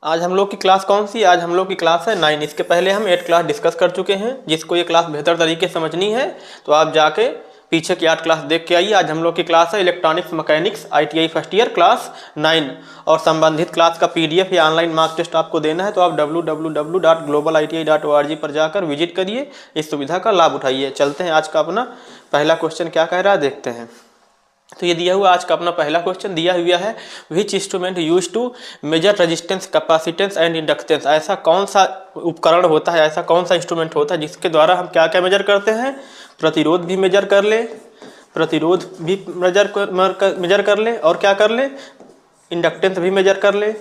आज हम लोग की क्लास कौन सी? आज हम लोग की क्लास है 9। इसके पहले हम 8 क्लास डिस्कस कर चुके हैं। जिसको ये क्लास बेहतर तरीके से समझनी है तो आप जाके पीछे की 8 क्लास देख के आइए। आज हम लोग की क्लास है electronics mechanics ITI first year class 9 और संबंधित क्लास का PDF या ऑनलाइन मार्क टेस्ट आपको देना है तो आप www.globaliti.org पर जाकर विजिट करिए, इस सुविधा का लाभ उठाइए। चलते हैं आज का अपना पहला क्वेश्चन क्या कह रहा है देखते हैं। तो ये दिया हुआ आज का अपना पहला क्वेश्चन दिया हुआ है, which instrument use to measure resistance capacitance and inductance. ऐसा कौन सा उपकरण होता है, ऐसा कौन सा इंस्ट्रूमेंट होता है जिसके द्वारा हम क्या क्या मेजर करते हैं? प्रतिरोध भी मेजर कर ले, प्रतिरोध भी मेजर कर ले और क्या कर ले? इंडक्टेंस भी मेजर कर ले,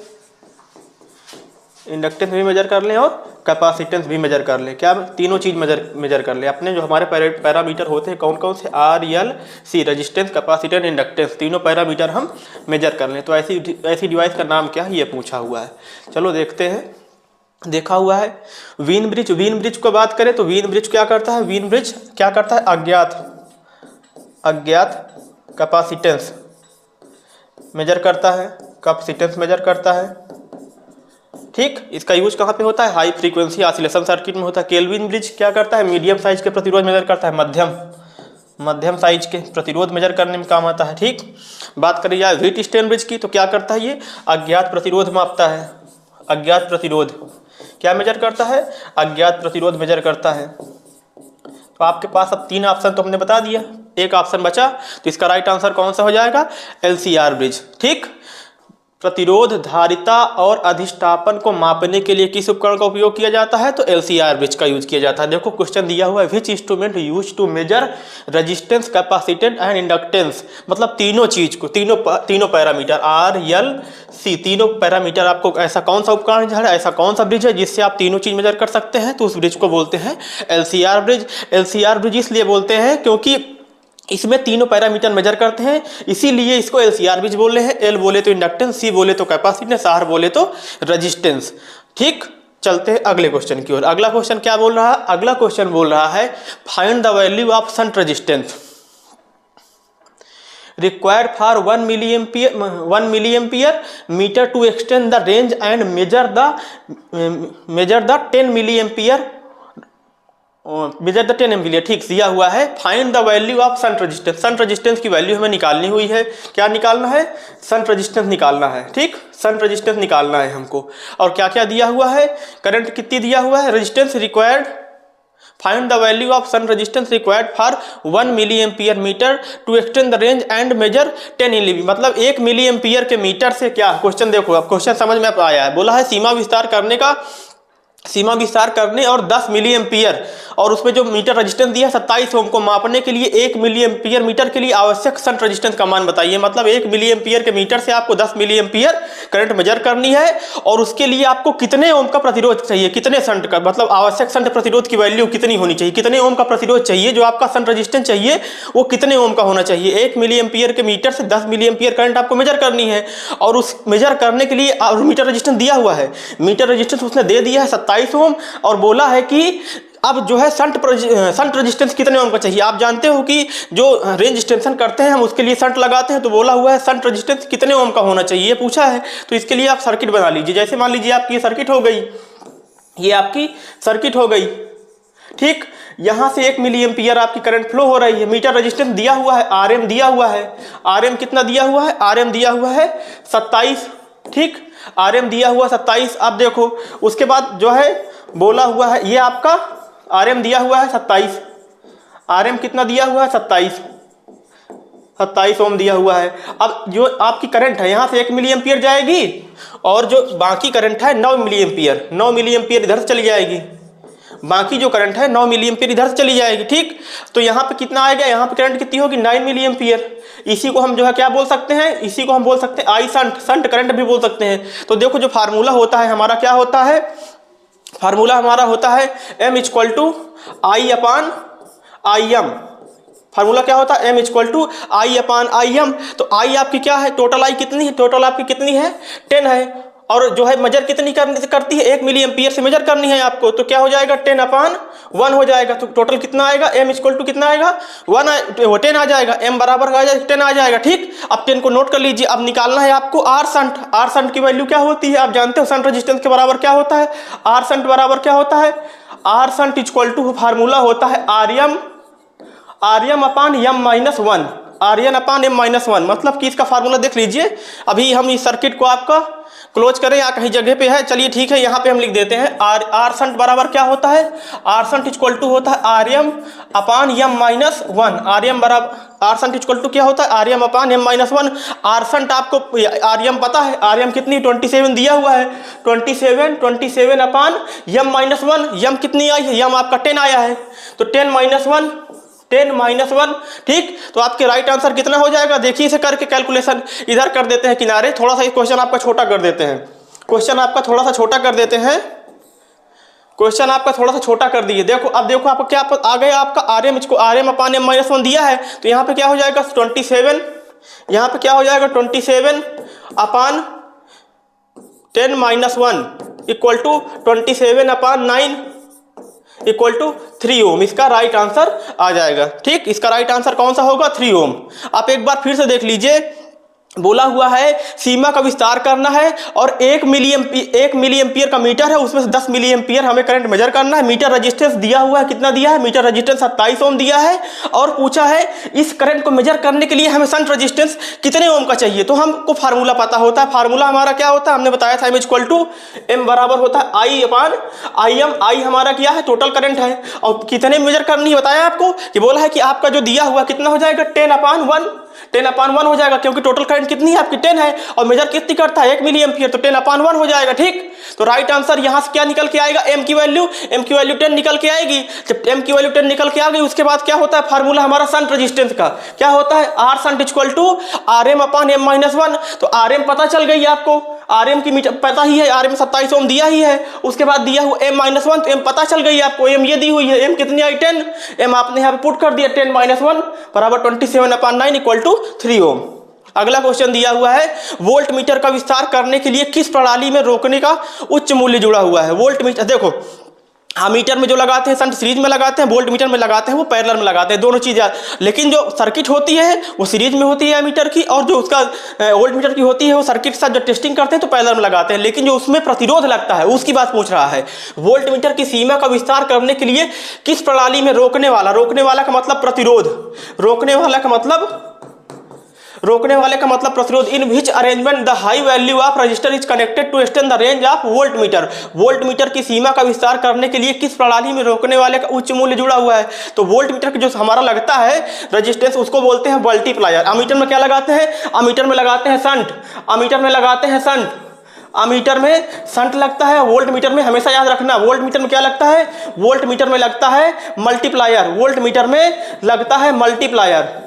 इंडक्टेंस भी मेजर कर ले और कैपेसिटेंस भी मेजर कर ले। क्या? तीनों चीज़ मेजर कर ले। अपने जो हमारे पैरामीटर होते हैं कौन कौन से? RLC, रेजिस्टेंस, कैपेसिटेंस, इंडक्टेंस, तीनों पैरामीटर हम मेजर कर लें। तो ऐसी डिवाइस का नाम क्या है ये पूछा हुआ है। चलो देखते हैं। देखा हुआ है वीन ब्रिज। वीन ब्रिज को बात करें तो वीन ब्रिज क्या करता है? वीन ब्रिज क्या करता है? अज्ञात कैपेसिटेंस मेजर करता है, कैपेसिटेंस मेजर करता है। ठीक, इसका यूज कहाँ पे होता है? हाई फ्रीक्वेंसी ऑसिलेशन सर्किट में होता है। केल्विन ब्रिज क्या करता है? मीडियम साइज के प्रतिरोध मेजर करता है, मध्यम साइज के प्रतिरोध मेजर करने में काम आता है। ठीक, बात करी जाए व्हीटस्टोन ब्रिज की तो क्या करता है? ये अज्ञात प्रतिरोध मापता है। अज्ञात प्रतिरोध क्या मेजर करता है? अज्ञात प्रतिरोध मेजर करता है। तो आपके पास अब 3 ऑप्शन तो हमने बता दिया, एक ऑप्शन बचा तो इसका राइट आंसर कौन सा हो जाएगा? LCR bridge. ठीक, प्रतिरोध धारिता और अधिष्ठापन को मापने के लिए किस उपकरण का उपयोग किया जाता है? तो LCR ब्रिज का यूज किया जाता है। देखो क्वेश्चन दिया हुआ है, which instrument use to measure resistance, capacitance and inductance. मतलब तीनों चीज को, तीनों पैरामीटर RLC, तीनों पैरामीटर आपको ऐसा कौन सा उपकरण है, ऐसा कौन सा ब्रिज है जिससे आप तीनों चीज मेजर कर सकते हैं? तो उस ब्रिज को बोलते हैं LCR ब्रिज। LCR ब्रिज इसलिए बोलते हैं क्योंकि इसमें तीनों पैरामीटर मेजर करते हैं, इसीलिए इसको LCR ब्रिज बोल रहे हैं। L बोले तो इंडक्टेंस, C बोले तो कैपेसिटेंस, R बोले तो रेजिस्टेंस। ठीक, चलते हैं अगले क्वेश्चन की ओर। अगला क्वेश्चन क्या बोल रहा है? अगला क्वेश्चन बोल रहा है find the value of shunt resistance required for 1 milliampere meter to extend the range and measure the 10 milliampere measure the 10 ampere. ठीक, दिया हुआ है find the value of shunt resistance. Shunt resistance की वैल्यू हमें निकालनी हुई है। क्या निकालना है? शंट रेजिस्टेंस निकालना है। ठीक, शंट रेजिस्टेंस निकालना है हमको। और क्या क्या दिया हुआ है? करंट कितनी दिया हुआ है? Resistance required, find the value of shunt resistance required for 1 milliampere meter to extend the range and measure 10 LV. मतलब 1 मिलीएम्पियर के मीटर से क्या? क्वेश्चन देखो, अब क्वेश्चन समझ में आया है। बोला है सीमा विस्तार करने और 10 मिलीएम्पियर और उसमें जो मीटर रेजिस्टेंस दिया 27 ओम को मापने के लिए 1 मिलीएम्पियर मीटर के लिए आवश्यक शंट रेजिस्टेंस का मान बताइए। मतलब 1 मिलीएम्पियर के मीटर से आपको 10 मिलीएम्पियर करंट मेजर करनी है और उसके लिए आपको कितने ओम का प्रतिरोध चाहिए, कितने शंट का, मतलब आवश्यक शंट प्रतिरोध की वैल्यू कितनी होनी चाहिए, कितने ओम का प्रतिरोध चाहिए, जो आपका शंट रेजिस्टेंस चाहिए वो कितने ओम का होना चाहिए। 1 मिलीएम्पियर के मीटर से 10 मिलीएम्पियर करंट आपको मेजर करनी है और उस मेजर करने के लिए मीटर रेजिस्टेंस दिया हुआ है। मीटर रेजिस्टेंस उसने दे दिया है 27 ओम और बोला है कि अब जो है शंट रेजिस्टेंस कितने ओम का चाहिए। आप जानते हो कि जो रेंज एक्सटेंशन करते हैं हम उसके लिए शंट लगाते हैं, तो बोला हुआ है शंट रेजिस्टेंस कितने ओम का होना चाहिए पूछा है। तो इसके लिए आप सर्किट बना लीजिए। जैसे मान लीजिए आपकी ये सर्किट हो गई, ये आपकी सर्किट हो गई। ठीक, यहां से 1 मिलीएम्पियर आपकी करंट फ्लो हो रही है। मीटर रेजिस्टेंस दिया हुआ है, RM दिया हुआ है। RM कितना दिया हुआ है? RM दिया हुआ है 27। ठीक, RM दिया हुआ 27। अब देखो उसके बाद जो है बोला हुआ है ये आपका RM दिया हुआ है 27। RM कितना दिया हुआ है? 27 ओम दिया हुआ है। अब जो आपकी करंट है यहाँ से 1 मिलीएम्पियर जाएगी और जो बाकी करंट है 9 मिलीएम्पियर इधर से चली जाएगी। बाकी जो करंट है 9 मिलीएम्पियर इधर से चली जाएगी। ठीक, तो यहाँ पे कितना आएगा? यहाँ पे करंट कितनी होगी? 9 मिलीएम्पियर। इसी को हम जो है क्या बोल सकते हैं? इसी को हम बोल सकते हैं आई शंट करंट भी बोल सकते हैं। तो देखो जो फार्मूला होता है हमारा क्या होता है? फार्मूला हमारा होता है M = I/IM। फार्मूला क्या होता है? M = I/IM। तो I आपकी क्या है? टोटल I कितनी है? टोटल आपकी कितनी है? 10 है। और जो है मेजर कितनी करती है, 1 मिली एम्पियर से मेजर करनी है आपको, तो क्या हो जाएगा 10/1 हो जाएगा। तो टोटल कितना आएगा, m इक्वल टू कितना आएगा 10 आ जाएगा, m बराबर आ जाएगा 10 आ जाएगा। ठीक, अब 10 को नोट कर लीजिए। अब निकालना है आपको आर शंट। आर शंट की वैल्यू क्या होती है, आप जानते हो शंट रेजिस्टेंस के बराबर क्या होता है, आर शंट बराबर क्या होता है, R shunt equal to formula होता है RM upon M minus one, RN upon M minus one. मतलब कि इसका फार्मूला देख लीजिए। अभी हम इस सर्किट को आपका क्लोज करें या कहीं जगह पे है, चलिए ठीक है, यहाँ पे हम लिख देते हैं आर शंट बराबर क्या होता है, आर शंट इक्वल टू होता है RM upon M minus one. RM बराबर आर शंट इक्वल टू क्या होता है, RM upon M minus one. R shunt आपको आरएम पता है, आरएम कितनी 27 दिया हुआ है, 27 upon M minus one. M कितनी आई है, एम आपका 10 आया है, तो 10 माइनस वन। ठीक, तो आपके राइट आंसर कितना हो जाएगा, देखिए इसे करके कैलकुलेशन इधर कर देते हैं किनारे, थोड़ा सा क्वेश्चन आपका छोटा कर देते हैं, क्वेश्चन आपका थोड़ा सा छोटा कर देते हैं, क्वेश्चन आपका थोड़ा सा छोटा कर दिए। देखो अब देखो आपको क्या आ गया, आपका आरएम इसको RM upon M minus one दिया है, तो यहाँ पे क्या हो जाएगा 27, यहाँ पे क्या हो जाएगा 27 upon 10 minus one equal to 27 upon 9 equal to 3 ohm. इसका राइट आंसर आ जाएगा। ठीक, इसका राइट आंसर कौन सा होगा, 3 ओम। आप एक बार फिर से देख लीजिए, बोला हुआ है सीमा का विस्तार करना है और 1 मिली एम्पियर का मीटर है, उसमें से 10 मिली एम्पियर हमें करंट मेजर करना है। मीटर रेजिस्टेंस दिया हुआ है, कितना दिया है, मीटर रेजिस्टेंस 27 ओम दिया है, और पूछा है इस करंट को मेजर करने के लिए हमें शंट रेजिस्टेंस कितने ओम का चाहिए। तो हमको फार्मूला पता होता है, फार्मूला हमारा क्या होता है, हमने बताया था, m बराबर होता है आई अपान आई एम। आई हमारा क्या है, टोटल करंट है, और कितने मेजर करनी है बताया आपको, कि बोला है कि आपका जो दिया हुआ कितना हो जाएगा 10/1 हो जाएगा, क्योंकि टोटल करंट कितनी है आपकी 10 है, और मेजर कितनी करता है 1 मिली एम्पियर, तो 10/1 हो जाएगा। ठीक, तो राइट आंसर यहां से क्या निकल के आएगा, m की वैल्यू 10 निकल के आएगी। जब m की वैल्यू 10 निकल के आ गई, उसके बाद क्या होता है फार्मूला हमारा शंट रेजिस्टेंस का क्या होता है, R shunt equal to RM upon M minus one. तो आरएम पता चल गई आपको, आरएम की मीटर पता ही है, आरएम 27 ओम दिया ही है, उसके बाद दिया हुआ m माइनस वन, तो m पता चल गई आपको, m ये दी हुई है, m कितनी आई 10, m आपने यहाँ पे पुट कर दिया 10 माइनस वन बराबर 27/9 इक्वल टू 3 ओम। अगला क्वेश्चन दिया हुआ है, वोल्ट मीटर का विस्तार करने के लिए किस प्रणाली में रोकने का उच्च मूल्य जुड़ा हुआ है। वोल्ट मीटर देखो, हाँ मीटर में जो लगाते हैं शंट सीरीज में लगाते हैं, वोल्ट मीटर में लगाते हैं वो पैरेलल में लगाते हैं, दोनों चीज़ें। लेकिन जो सर्किट होती है वो सीरीज में होती है मीटर की, और जो उसका वोल्ट मीटर की होती है वो सर्किट के साथ जब टेस्टिंग करते हैं तो पैरेलल में लगाते हैं। लेकिन जो उसमें प्रतिरोध लगता है उसकी बात पूछ रहा है। वोल्ट मीटर की सीमा का विस्तार करने के लिए किस प्रणाली में रोकने वाला का मतलब प्रतिरोध, रोकने वाले का मतलब प्रतिरोध, in which arrangement the high value of register is connected to extend the range of voltmeter. Voltmeter की सीमा का विस्तार करने के लिए किस प्रणाली में रोकने वाले का उच्च मूल्य जुड़ा हुआ है। तो वोल्ट मीटर का जो हमारा लगता है रेजिस्टेंस उसको बोलते हैं मल्टीप्लायर। अमीटर में क्या लगाते हैं, अमीटर में लगाते हैं शंट, अमीटर में लगाते हैं शंट, अमीटर में शंट लगता है। वोल्ट मीटर में हमेशा याद रखना, वोल्ट मीटर में क्या लगता है, वोल्ट मीटर में लगता है मल्टीप्लायर, वोल्ट मीटर में लगता है मल्टीप्लायर,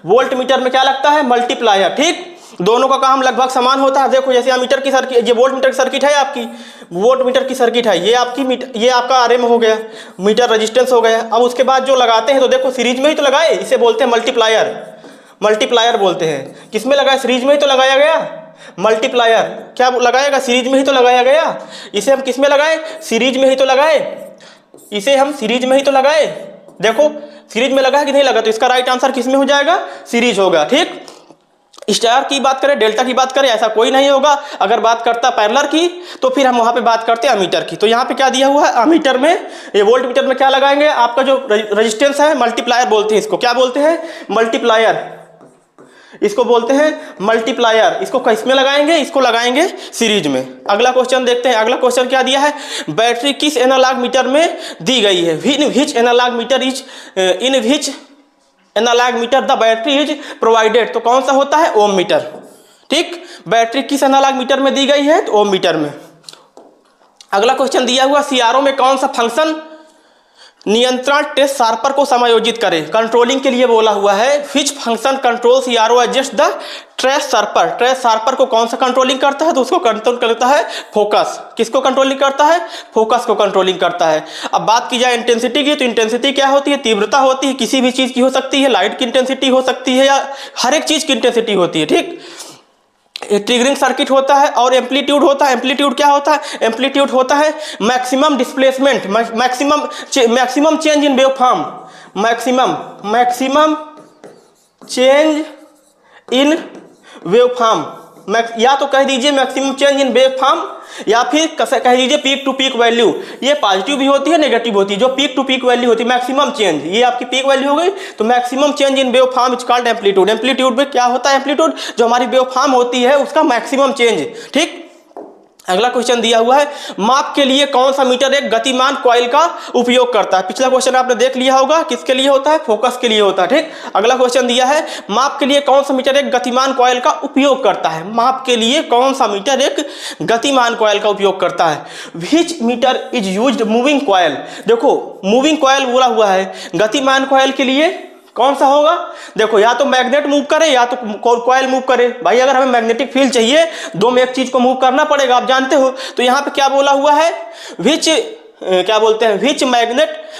वोल्ट मीटर में क्या लगता है मल्टीप्लायर। ठीक, दोनों का काम लगभग समान होता है। देखो जैसे अमीटर की सर्किट, ये वोल्ट मीटर की सर्किट है आपकी, वोल्ट मीटर की सर्किट है, ये आपकी ये आपका आरएम हो गया, मीटर रेजिस्टेंस हो गया। अब उसके बाद जो लगाते हैं तो देखो सीरीज में ही तो लगाए, इसे बोलते हैं मल्टीप्लायर, मल्टीप्लायर बोलते हैं। किसमें लगाया, सीरीज में ही तो लगाया गया मल्टीप्लायर, क्या लगाएगा, सीरीज में ही तो लगाया गया। इसे हम किसमें लगाए, सीरीज में ही तो लगाए, इसे हम सीरीज में ही तो लगाए। देखो सीरीज में लगा है कि नहीं लगा, तो इसका राइट आंसर किसमें हो जाएगा, सीरीज होगा। ठीक, स्टार की बात करें, डेल्टा की बात करें, ऐसा कोई नहीं होगा। अगर बात करता पैरेलल की तो फिर हम वहां पे बात करते हैं अमीटर की। तो यहाँ पे क्या दिया हुआ है, अमीटर में, ये वोल्ट मीटर में क्या लगाएंगे, आपका जो रेजिस्टेंस है मल्टीप्लायर बोलते हैं इसको, क्या बोलते हैं मल्टीप्लायर, इसको बोलते हैं मल्टीप्लायर। इसको किसमें लगाएंगे, इसको लगाएंगे सीरीज में। अगला क्वेश्चन देखते हैं, अगला क्वेश्चन क्या दिया है, बैटरी किस एनालॉग मीटर में दी गई है। In which analog meter the battery is provided. तो कौन सा होता है, ओम मीटर। ठीक, बैटरी किस एनालॉग मीटर में दी गई है, तो ओम मीटर में। अगला क्वेश्चन दिया हुआ, सीआरओ में कौन सा फंक्शन नियंत्रण ट्रेस शार्पर को समायोजित करें। कंट्रोलिंग के लिए बोला हुआ है, which function control CRO adjust the trace sharper. Trace sharper को कौन सा कंट्रोलिंग करता है, तो उसको कंट्रोल करता है फोकस। किसको कंट्रोलिंग करता है, फोकस को कंट्रोलिंग करता है। अब बात की जाए इंटेंसिटी की, तो इंटेंसिटी क्या होती है, तीव्रता होती है, किसी भी चीज की हो सकती है, लाइट की इंटेंसिटी हो सकती है, या हर एक चीज की इंटेंसिटी होती है। ठीक, ट्रिगरिंग सर्किट होता है और एम्पलीट्यूड होता है। एम्पलीट्यूड क्या होता है? एम्पलीट्यूड होता है maximum displacement, maximum change in wave form, maximum change in wave form, या तो कह दीजिए maximum change in wave form, या फिर कह दीजिए पीक टू पीक वैल्यू। ये पॉजिटिव भी होती है, नेगेटिव होती है। जो पीक टू पीक वैल्यू होती है मैक्सिमम चेंज, ये आपकी पीक वैल्यू हो गई, तो maximum change in wave form is called amplitude. Amplitude में क्या होता है? एम्पलीट्यूड जो हमारी वेव फॉर्म होती है उसका मैक्सिमम चेंज। ठीक, अगला क्वेश्चन दिया हुआ है, माप के लिए कौन सा मीटर एक गतिमान कॉइल का उपयोग करता है? पिछला क्वेश्चन आपने देख लिया होगा, किसके लिए होता है? फोकस के लिए होता है। ठीक, अगला क्वेश्चन दिया है, माप के लिए कौन सा मीटर एक गतिमान कॉइल का उपयोग करता है? माप के लिए कौन सा मीटर एक गतिमान कॉइल का उपयोग करता है? Which meter is used moving coil? देखो मूविंग कॉइल बोला हुआ है, गतिमान कॉइल के लिए कौन सा होगा? देखो या तो मैग्नेट मूव करे या तो कॉइल मूव करे। भाई अगर हमें मैग्नेटिक फील्ड चाहिए, दो में एक चीज को मूव करना पड़ेगा, आप जानते हो। तो यहाँ पे क्या बोला हुआ है? विच क्या बोलते हैं?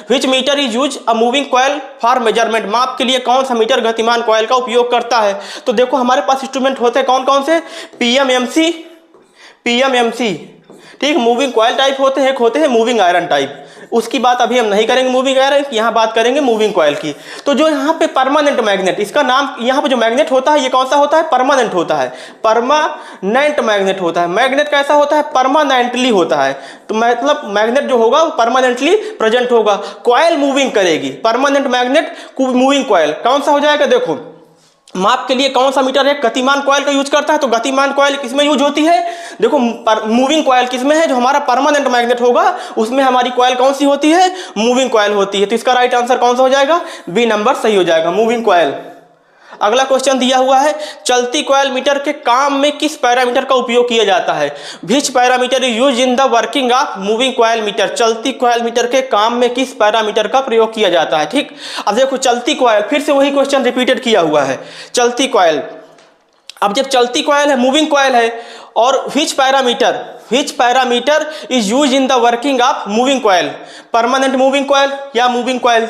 Which meter is use a moving coil for measurement? माप के लिए कौन सा मीटर गतिमान कॉइल का उपयोग करता है? तो देखो हमारे पास इंस्ट्रूमेंट होते हैं कौन कौन से? पीएमएमसी, ठीक, मूविंग कॉइल टाइप होते हैं, एक होते हैं मूविंग आयरन टाइप। उसकी बात अभी हम नहीं करेंगे मूविंग आयरन की, यहाँ बात करेंगे मूविंग कॉइल की। तो जो यहाँ पे परमानेंट मैग्नेट, इसका नाम यहाँ पे जो मैग्नेट होता है ये कौन सा होता है? परमानेंट होता है, परमानेंट मैग्नेट होता है। मैग्नेट कैसा होता है? परमानेंटली होता है। तो मतलब मैग्नेट जो होगा वो परमानेंटली प्रेजेंट होगा, कॉइल मूविंग करेगी। परमानेंट मैग्नेट मूविंग कॉइल कौन सा हो जाएगा? देखो माप के लिए कौन सा मीटर है गतिमान कॉइल का यूज करता है? तो गतिमान कॉइल किसमें यूज होती है? देखो मूविंग कॉइल किसमें है? जो हमारा परमानेंट मैग्नेट होगा उसमें हमारी कॉइल कौन सी होती है? मूविंग कॉइल होती है। तो इसका राइट आंसर कौन सा हो जाएगा? बी नंबर सही हो जाएगा, मूविंग कॉइल। अगला क्वेश्चन दिया हुआ है, चलती कॉइल मीटर के काम में किस पैरामीटर का उपयोग किया जाता है? Which parameter is use in the working of moving coil meter? चलती कॉइल मीटर के काम में किस पैरामीटर का प्रयोग किया जाता है? ठीक, अब देखो चलती कॉइल, फिर से वही क्वेश्चन रिपीटेड किया हुआ है, चलती कॉइल। अब जब चलती कॉइल है, मूविंग कॉइल है, और which parameter is use in the working of moving coil? Permanent moving coil या moving coil?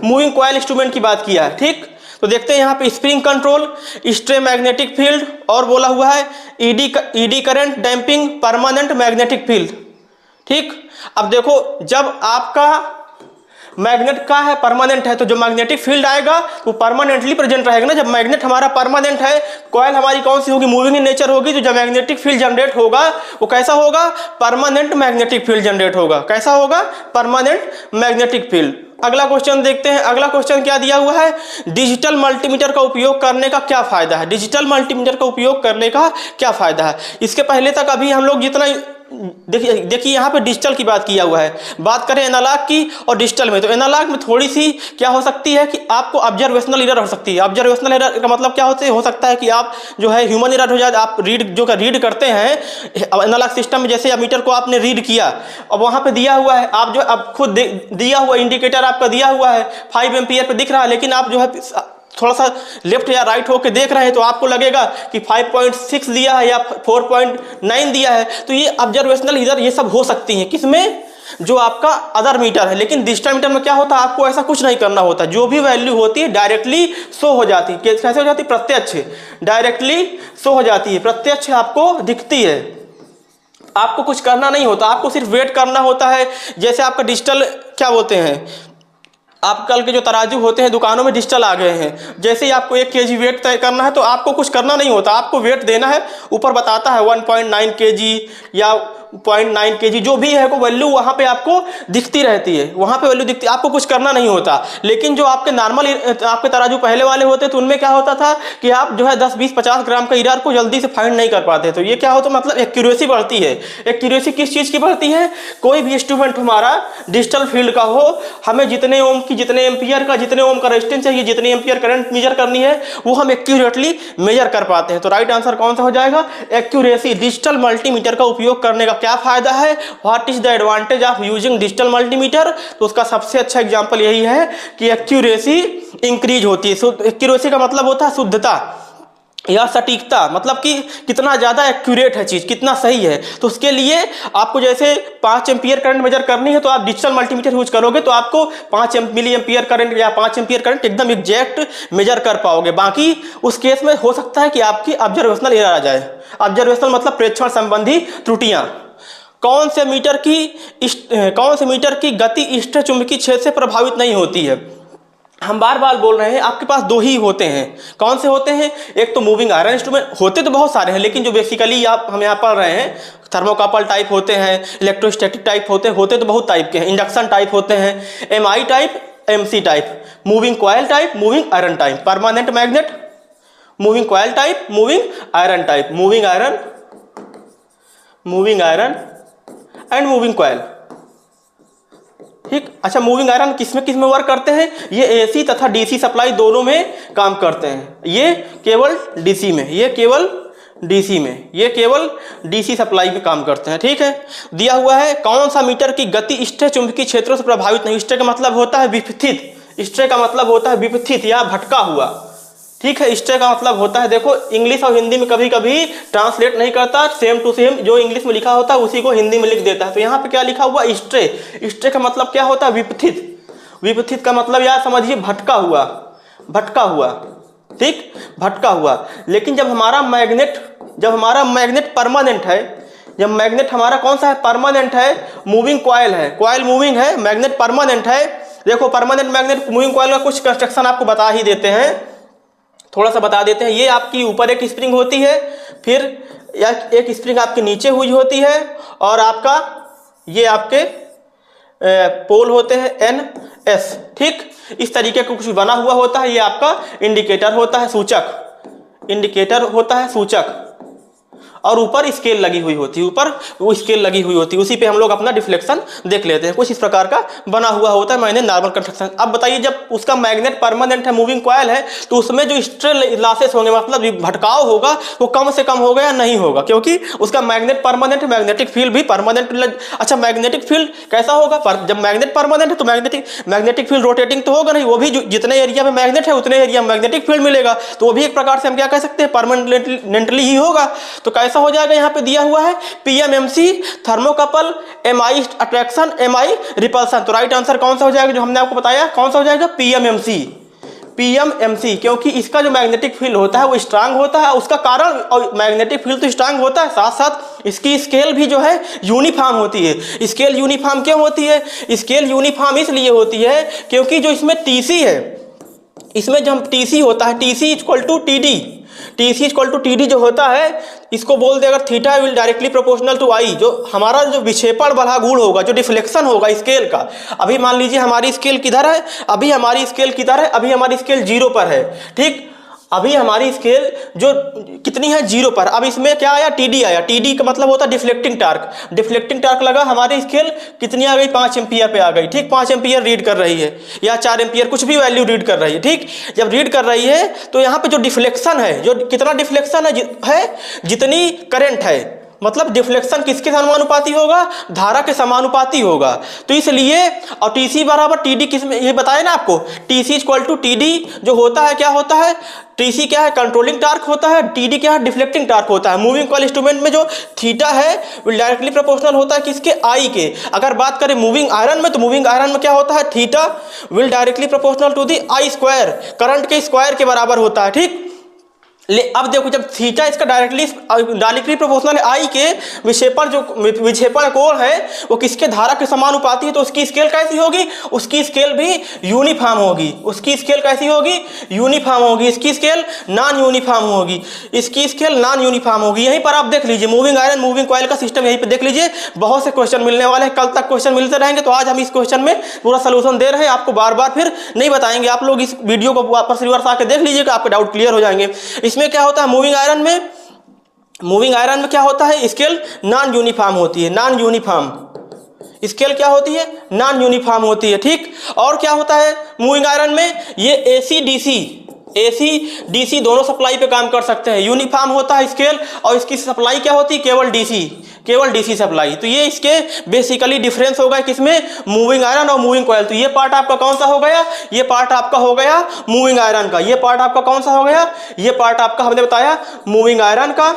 Moving coil instrument की बात किया है। ठीक, तो देखते हैं यहाँ पे spring control, stray magnetic field, और बोला हुआ है eddy current damping, permanent magnetic field. ठीक, अब देखो जब आपका मैग्नेट का है परमानेंट है, तो जो मैग्नेटिक फील्ड आएगा वो परमानेंटली प्रेजेंट रहेगा ना। जब मैग्नेट हमारा परमानेंट है, कॉइल हमारी कौन सी होगी? मूविंग इन नेचर होगी। तो जब मैग्नेटिक फील्ड जनरेट होगा वो कैसा होगा? परमानेंट मैग्नेटिक फील्ड जनरेट होगा। कैसा होगा? Permanent magnetic field. अगला क्वेश्चन देखते हैं। अगला क्वेश्चन क्या दिया हुआ है? डिजिटल मल्टीमीटर का उपयोग करने का क्या फायदा है? डिजिटल मल्टीमीटर का उपयोग करने का क्या फायदा है? इसके पहले तक अभी हम लोग जितना देखिए यहाँ पे डिजिटल की बात किया हुआ है। बात करें एनालॉग की और डिजिटल में, तो एनालॉग में थोड़ी सी क्या हो सकती है कि आपको ऑब्जर्वेशनल एरर हो सकती है। ऑब्जर्वेशनल एरर का मतलब क्या हो सकता है कि आप जो है ह्यूमन एरर हो जाए। आप रीड करते हैं एनालॉग सिस्टम में, जैसे मीटर को आपने रीड किया, अब वहाँ पे दिया हुआ है, आप जो अब खुद दिया हुआ इंडिकेटर आपका दिया हुआ है 5 एम्पीयर पे दिख रहा है, लेकिन आप जो है थोड़ा सा लेफ्ट या राइट होकर देख रहे हैं तो आपको लगेगा कि 5.6 दिया है या 4.9 दिया है। तो ये ऑब्जर्वेशनल एरर ये सब हो सकती हैं, किसमें? जो आपका अदर मीटर है। लेकिन डिजिटल मीटर में क्या होता है? आपको ऐसा कुछ नहीं करना होता, जो भी वैल्यू होती है डायरेक्टली शो हो जाती है। कैसे हो जाती है? प्रत्यक्ष, डायरेक्टली शो हो जाती है, प्रत्यक्ष आपको दिखती है। आपको कुछ करना नहीं होता, आपको सिर्फ वेट करना होता है। जैसे आपका डिजिटल क्या बोलते हैं, आजकल के जो तराजू होते हैं दुकानों में डिजिटल आ गए हैं। जैसे ही आपको 1 kg वेट तय करना है तो आपको कुछ करना नहीं होता, आपको वेट देना है, ऊपर बताता है 1.9 kg या 0.9 kg, जो भी है को वैल्यू वहाँ पे आपको दिखती रहती है, वहाँ पे वैल्यू दिखती है, आपको कुछ करना नहीं होता। लेकिन जो आपके नॉर्मल आपके तराजू पहले वाले होते तो उनमें क्या होता था कि आप जो है 10, 20, 50 ग्राम का एरर को जल्दी से फाइंड नहीं कर पाते। तो ये क्या होता, मतलब एक्यूरेसी बढ़ती है। एक्यूरेसी किस चीज़ की बढ़ती है? कोई भी इंस्ट्रूमेंट हमारा डिजिटल फील्ड का हो, हमें जितने ओम की, जितने एम्पियर का, जितने ओम का रेजिस्टेंस चाहिए, जितने एम्पियर करंट मेजर करनी है, वो हम एक्यूरेटली मेजर कर पाते हैं। तो राइट आंसर कौन सा हो जाएगा? एक्यूरेसी। डिजिटल मल्टीमीटर का उपयोग करने का क्या फायदा है? What is the advantage of using digital multimeter? तो उसका सबसे अच्छा एग्जांपल यही है कि एक्यूरेसी इंक्रीज होती है। एक्यूरेसी का मतलब होता है शुद्धता। या सटीकता, मतलब कि कितना ज़्यादा एक्यूरेट है चीज़, कितना सही है। तो उसके लिए आपको जैसे 5 एम्पियर करंट मेजर करनी है तो आप डिजिटल मल्टीमीटर यूज करोगे तो आपको 5 मिली एम्पियर करंट या 5 एम्पियर करंट एकदम एग्जैक्ट मेजर कर पाओगे। बाकी उस केस में हो सकता है कि आपकी ऑब्जर्वेशनल एरर आ जाए। ऑब्जर्वेशनल मतलब प्रेक्षण संबंधी त्रुटियाँ। कौन से मीटर की गति स्थिर चुंबकीय क्षेत्र से प्रभावित नहीं होती है? हम बार बार बोल रहे हैं, आपके पास दो ही होते हैं। कौन से होते हैं? एक तो मूविंग आयरन इंस्ट्रूमेंट, होते तो बहुत सारे हैं लेकिन जो बेसिकली हम यहाँ पढ़ रहे हैं, थर्मोकपल टाइप होते हैं, इलेक्ट्रोस्टैटिक टाइप होते तो बहुत टाइप के हैं। इंडक्शन टाइप होते हैं, MI type, MC type, moving coil type, moving iron type, permanent magnet, moving coil type, moving iron type, moving iron and moving coil. ठीक, अच्छा मूविंग आयरन किस में वर्क करते हैं? ये एसी तथा डीसी सप्लाई दोनों में काम करते हैं। ये केवल डीसी में, ये केवल डीसी सप्लाई में काम करते हैं। ठीक है, दिया हुआ है कौन सा मीटर की गति स्थिर चुंबकीय क्षेत्रों से प्रभावित नहीं। स्थिर का मतलब होता है विपथित, स्थिर का मतलब होता है विपथित या भटका हुआ। ठीक है, स्टे का मतलब होता है, देखो इंग्लिश और हिंदी में कभी कभी ट्रांसलेट नहीं करता, सेम टू सेम जो इंग्लिश में लिखा होता है उसी को हिंदी में लिख देता है। तो यहाँ पे क्या लिखा हुआ? स्टे। स्टे का मतलब क्या होता है? विपथित। विपथित का मतलब यार समझिए भटका हुआ। ठीक, भटका हुआ। लेकिन जब हमारा मैग्नेट परमानेंट है, जब मैग्नेट हमारा कौन सा है? परमानेंट है, मूविंग कॉयल है, कॉयल मूविंग है, मैग्नेट परमानेंट है। देखो परमानेंट मैग्नेट मूविंग कॉयल का कुछ कंस्ट्रक्शन आपको बता ही देते हैं, थोड़ा सा बता देते हैं। ये आपकी ऊपर एक स्प्रिंग होती है, फिर एक स्प्रिंग आपके नीचे हुई होती है, और ये आपके पोल होते हैं एन एस। ठीक, इस तरीके का कुछ बना हुआ होता है। ये आपका इंडिकेटर होता है, सूचक, और ऊपर स्केल लगी हुई होती है, ऊपर वो स्केल लगी हुई होती है, उसी पे हम लोग अपना डिफ्लेक्शन देख लेते हैं। कुछ इस प्रकार का बना हुआ होता है मैंने नॉर्मल कंस्ट्रक्शन। अब बताइए जब उसका मैग्नेट परमानेंट है, मूविंग कॉयल है, तो उसमें जो स्ट्रे लॉसेस होंगे, मतलब भटकाव होगा, वो कम से कम होगा या नहीं होगा? क्योंकि उसका मैग्नेट परमानेंट है, मैग्नेटिक फील्ड भी परमानेंट। अच्छा मैग्नेटिक फील्ड कैसा होगा? जब मैग्नेट परमानेंट है तो मैग्नेटिक फील्ड रोटेटिंग तो होगा नहीं, वो भी जितने एरिया में मैग्नेट है उतने एरिया में मैग्नेटिक फील्ड मिलेगा, तो वो भी एक प्रकार से हम क्या कह सकते हैं? परमानेंटली ही होगा। तो कैसा हो जाएगा? यहाँ पे दिया हुआ है PMMC, thermocouple, MI attraction, MI repulsion. तो राइट आंसर कौन सा हो जाएगा जो हमने आपको बताया? कौन सा हो जाएगा? पीएमएमसी, क्योंकि इसका जो मैग्नेटिक फील्ड होता है वो स्ट्रांग होता है। उसका कारण, और मैग्नेटिक फील्ड तो स्ट्रांग होता है, साथ साथ इसकी स्केल भी जो है यूनिफॉर्म होती है। स्केल यूनिफॉर्म क्यों होती है? स्केल यूनिफॉर्म इसलिए होती है क्योंकि जो इसमें टीसी है, इसमें जो टीसी होता है, टीसी इक्वल टू टीडी जो होता है, इसको बोल दे अगर theta will directly proportional to I, जो हमारा जो विक्षेपण बला गुण होगा, जो डिफ्लेक्शन होगा स्केल का। अभी मान लीजिए हमारी स्केल किधर है? अभी हमारी स्केल 0 पर है। ठीक, अभी हमारी स्केल जो कितनी है? 0 पर। अब इसमें क्या आया? टीडी आया। टीडी का मतलब होता है डिफ्लेक्टिंग टार्क। डिफ्लेक्टिंग टार्क लगा, हमारी स्केल कितनी आ गई? 5 एम्पियर पे आ गई। ठीक, 5 एम्पियर रीड कर रही है या 4 एम्पियर, कुछ भी वैल्यू रीड कर रही है। ठीक, जब रीड कर रही है तो यहाँ पे जो डिफ्लेक्शन है, जो कितना डिफ्लेक्शन है? जितनी करंट है, मतलब डिफ्लेक्शन किसके समानुपाती होगा? धारा के समानुपाती होगा। तो इसलिए, और टीसी बराबर टीडी किसमें, ये बताया ना आपको, टीसी इक्वल टू टीडी जो होता है, क्या होता है? टीसी क्या है? कंट्रोलिंग टार्क होता है। टीडी क्या है? डिफ्लेक्टिंग टार्क होता है। मूविंग कॉइल इंस्ट्रूमेंट में जो थीटा है वो डायरेक्टली प्रोपोर्शनल होता है किसके? आई के। अगर बात करें मूविंग आयरन में, तो मूविंग आयरन में क्या होता है? Theta will directly proportional to the I square, current के स्क्वायर के बराबर होता है। ठीक, अब देखो जब थीटा इसका डायरेक्टली प्रोपोर्शनल आई के विक्षेपण कोण है वो किसके? धारा के समानुपाती है। तो उसकी स्केल कैसी होगी? उसकी स्केल भी यूनिफॉर्म होगी। उसकी स्केल कैसी होगी? यूनिफॉर्म होगी। इसकी स्केल नॉन यूनिफॉर्म होगी। यहीं पर आप देख लीजिए मूविंग आयरन मूविंग कॉइल का सिस्टम यहीं पे देख लीजिए। बहुत से क्वेश्चन मिलने वाले हैं, कल तक क्वेश्चन मिलते रहेंगे। तो आज हम इस क्वेश्चन में पूरा सोल्यूशन दे रहे हैं, आपको बार बार फिर नहीं बताएंगे। आप लोग इस वीडियो को वापस रिवर्स आके देख लीजिएगा, आपके डाउट क्लियर हो जाएंगे। इसमें क्या होता है? मूविंग आयरन में क्या होता है? स्केल नॉन यूनिफॉर्म होती है। स्केल क्या होती है? नॉन यूनिफॉर्म होती है। ठीक, और क्या होता है मूविंग आयरन में? ये AC DC दोनों सप्लाई पे काम कर सकते हैं। यूनिफॉर्म होता है स्केल और इसकी सप्लाई क्या होती है, केवल DC सप्लाई। तो ये इसके बेसिकली डिफरेंस होगा किसमें, मूविंग आयरन और मूविंग कॉयल। तो ये पार्ट आपका कौन सा हो गया, ये पार्ट आपका हो गया मूविंग आयरन का। ये पार्ट आपका कौन सा हो गया, ये पार्ट आपका हमने बताया मूविंग आयरन का।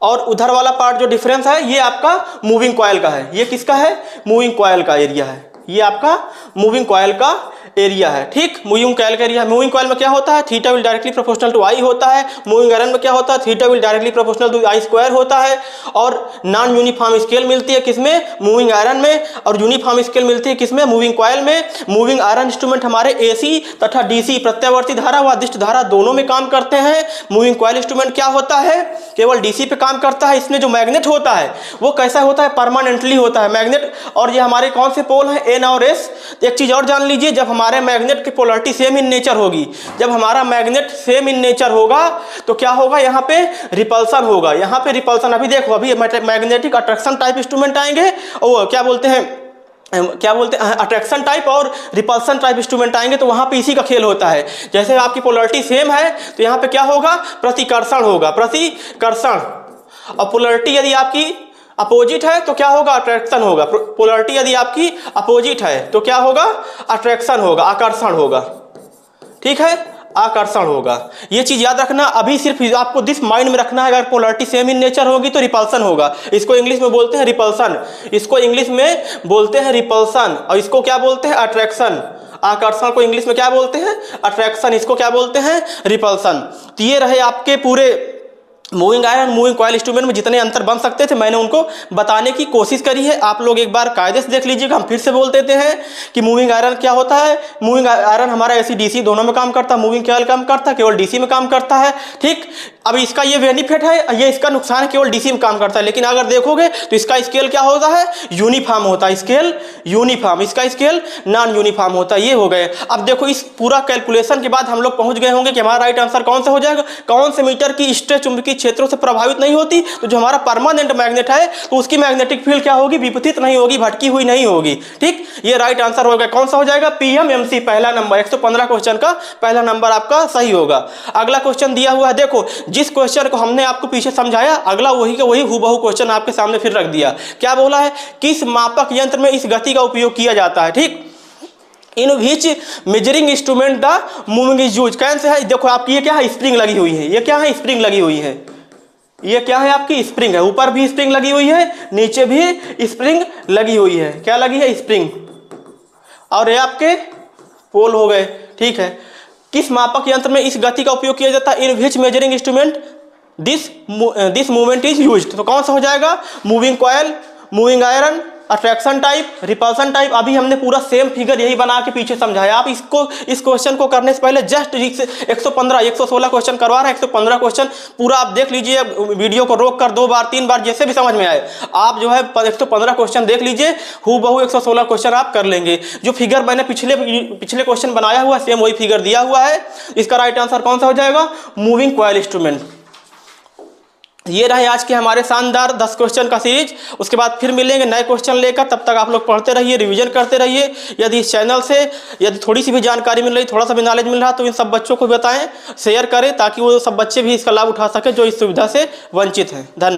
और उधर वाला पार्ट जो डिफरेंस है ये आपका मूविंग कॉयल का है। ये किसका है, मूविंग कॉयल का एरिया है। ये आपका मूविंग कॉयल का एरिया है। ठीक, मूविंग कॉयल का एरिया। मूविंग कॉयल में क्या होता है, theta will directly proportional to I होता है। मूविंग आयरन में क्या होता है, theta will directly proportional to I square होता है। और नॉन यूनिफॉर्म स्केल मिलती है किसमें, मूविंग आयरन में, और यूनिफॉर्म स्केल मिलती है किसमें, मूविंग कॉयल में। मूविंग आयरन इंस्ट्रूमेंट हमारे AC तथा DC प्रत्यावर्ती धारा व अदिष्ट धारा दोनों में काम करते हैं। मूविंग कॉयल इंस्ट्रूमेंट क्या होता है, केवल DC पे काम करता है। इसमें जो मैग्नेट होता है वो कैसा होता है, परमानेंटली होता है मैग्नेट। और ये हमारे कौन से पोल हैं, N और S। एक चीज और जान लीजिए, जब हमारे मैग्नेट की पोलरिटी सेम इन नेचर होगी, जब हमारा मैग्नेट सेम इन नेचर होगा तो क्या होगा, यहाँ पे रिपल्सन होगा। यहाँ पे रिपल्सन, अभी देखो अभी मैग्नेटिक अट्रैक्शन टाइप इंस्ट्रूमेंट आएंगे और क्या बोलते हैं अट्रैक्शन टाइप और रिपल्सन टाइप इंस्ट्रूमेंट आएंगे, तो वहां पे इसी का खेल होता है। जैसे आपकी पोलरिटी सेम है तो यहाँ पे क्या होगा, प्रतिकर्षण होगा, प्रतिकर्षण। और पोलरिटी यदि आपकी अपोजिट है तो क्या होगा, अट्रैक्शन होगा। पोलरिटी यदि आपकी अपोजिट है तो क्या होगा, अट्रैक्शन होगा, आकर्षण होगा। ठीक है, आकर्षण होगा। ये चीज याद रखना। अभी सिर्फ आपको दिस माइंड में रखना है, अगर पोलरिटी सेम इन नेचर होगी तो रिपल्सन होगा। इसको इंग्लिश में बोलते हैं रिपल्सन, इसको इंग्लिश में बोलते हैं रिपल्सन। और इसको क्या बोलते हैं, अट्रैक्शन। आकर्षण को इंग्लिश में क्या बोलते हैं, अट्रैक्शन। इसको क्या बोलते हैं, रिपल्सन। तो ये रहे आपके पूरे moving iron moving coil instrument में जितने अंतर बन सकते थे मैंने उनको बताने की कोशिश करी है। आप लोग एक बार कायदे से देख लीजिएगा। हम फिर से बोल देते हैं कि मूविंग आयरन क्या होता है। मूविंग आयरन हमारा AC DC दोनों में काम करता है, मूविंग कॉयल काम करता है, केवल DC में काम करता है। ठीक, अब इसका ये बेनिफिट है, ये इसका नुकसान है, केवल DC में काम करता है। लेकिन अगर देखोगे तो इसका स्केल क्या होता है, यूनिफॉर्म होता है, स्केल यूनिफॉर्म, इसका स्केल नॉन यूनिफॉर्म होता है। ये हो गए। अब देखो इस पूरा कैलकुलेशन के बाद हम लोग पहुंच गए होंगे कि हमारा राइट आंसर कौन सा हो जाएगा, कौन से मीटर की स्ट्रेच चुंबकीय क्षेत्रों से प्रभावित नहीं होती। तो जो हमारा परमानेंट मैग्नेट है तो उसकी मैग्नेटिक फील्ड क्या होगी, विपथित नहीं होगी, भटकी हुई नहीं होगी। ठीक, ये राइट आंसर होगा। कौन सा हो जाएगा, PMMC पहला नंबर। 115 क्वेश्चन का पहला नंबर आपका सही होगा। अगला क्वेश्चन दिया हुआ है, देखो जिस क्वेश्चन को हमने आपको पीछे समझाया अगला वही का वही हूबहू क्वेश्चन आपके सामने फिर रख दिया। क्या बोला है, किस मापक यंत्र में इस गति का उपयोग किया जाता है। ठीक, in which measuring instrument the moving is use. कैसे है, देखो आपकी ये क्या है, स्प्रिंग लगी हुई है। ये क्या है, स्प्रिंग लगी हुई है। ये क्या है, आपकी स्प्रिंग है। ऊपर भी स्प्रिंग लगी हुई है, नीचे भी स्प्रिंग लगी हुई है। क्या लगी है, स्प्रिंग। और ये आपके पोल हो गए। ठीक है, किस मापक यंत्र में इस गति का उपयोग किया जाता है, in which measuring instrument this movement is used. तो कौन सा हो जाएगा, moving coil, moving iron, attraction type, repulsion type. अभी हमने पूरा सेम फिगर यही बना के पीछे समझाया। आप इसको इस क्वेश्चन को करने से पहले जस्ट 116 क्वेश्चन करवा रहे हैं। 115 क्वेश्चन पूरा आप देख लीजिए, वीडियो को रोक कर 2 बार 3 बार जैसे भी समझ में आए आप जो है 115 क्वेश्चन देख लीजिए, हूबहू 116 क्वेश्चन आप कर लेंगे। जो फिगर मैंने पिछले क्वेश्चन बनाया हुआ सेम वही फिगर दिया हुआ है। इसका राइट आंसर कौन सा हो जाएगा, मूविंग कॉयल इंस्ट्रूमेंट। ये रहे आज के हमारे शानदार 10 क्वेश्चन का सीरीज। उसके बाद फिर मिलेंगे नए क्वेश्चन लेकर। तब तक आप लोग पढ़ते रहिए, रिवीजन करते रहिए। यदि इस चैनल से यदि थोड़ी सी भी जानकारी मिल रही, थोड़ा सा भी नॉलेज मिल रहा तो इन सब बच्चों को बताएं, शेयर करें ताकि वो सब बच्चे भी इसका लाभ उठा सके जो इस सुविधा से वंचित हैं। धन्यवाद।